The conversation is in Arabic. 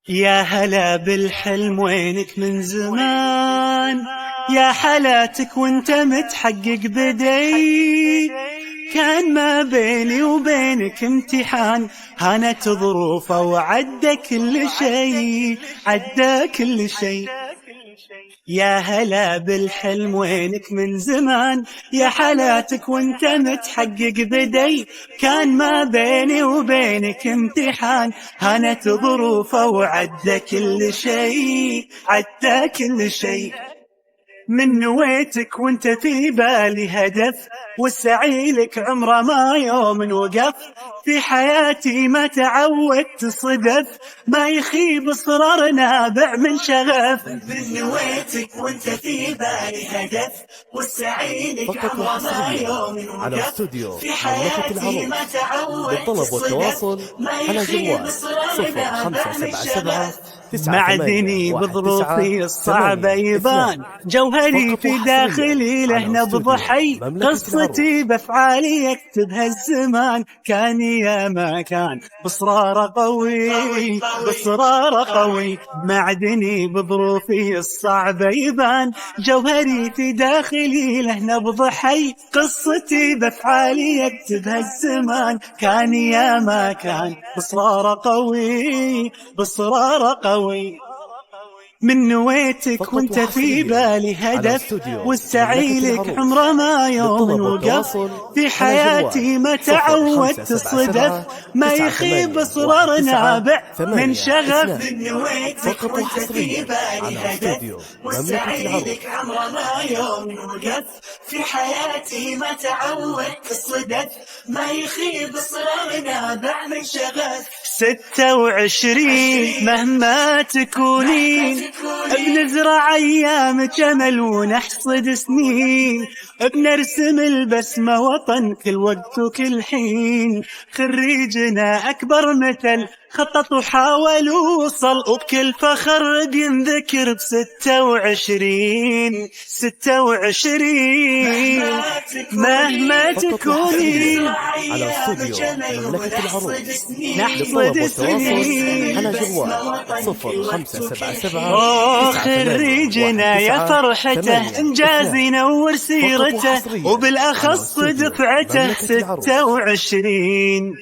يا هلا بالحلم وينك من زمان، يا حلاتك وانت متحقق بدي. كان ما بيني وبينك امتحان، هانت ظروفه وعدى كل شيء، عدى كل شيء. يا هلا بالحلم وينك من زمان، يا حلاتك وانت متحقق بدي. كان ما بيني وبينك امتحان، هانت ظروفه وعدى كل شيء، عدى كل شيء. من نويتك وانت في بالي هدف، والسعي لك عمره ما يوم وقف. في حياتي ما تعودت صدف، ما يخيب اصرار نابع من شغف. من نويتك وانت في بالي هدف، والسعي لك عمره ما يوم وقف. في حياتي ما تعودت صدف، ما يخيب اصرار نابع من شغف. معدني بظروفي الصعبة يبان، جوهري في داخلي له نبض حي. قصتي بأفعالي يكتبها الزمان، كان يا ما كان بإصرار قوي، بإصرار قوي. معدني بظروفي الصعبة يبان، جوهري في داخلي له نبض حي. قصتي بأفعالي يكتبها الزمان، كان يا ما كان بإصرار قوي، بإصرار قوي. من نويتك وانت في بالي هدف، والسعي لك عمره ما يوم وقف. في حياتي ما تعودت الصدف، ما يخيب اصرار نابع من شغف. من نويتك وانت في بالي هدف، والسعي لك عمره ما يوم وقف. في حياتي ما تعودت الصدف، ما يخيب اصرار نابع من شغف. 26 مهما تكونين، بنزرع أيام جمل ونحصد سنين. بنرسم البسمة وطن كل وقت وكل حين. خريجنا أكبر مثل خطط وحاول وصل، وبكل فخر بينذكر ب26. 26 مهما تكونين، على استوديو مملكة العروض. نحصد سنين. على جوال 0577 خريجنا يا فرحته، إنجاز ينور سيرته، وبالأخص دفعته 26.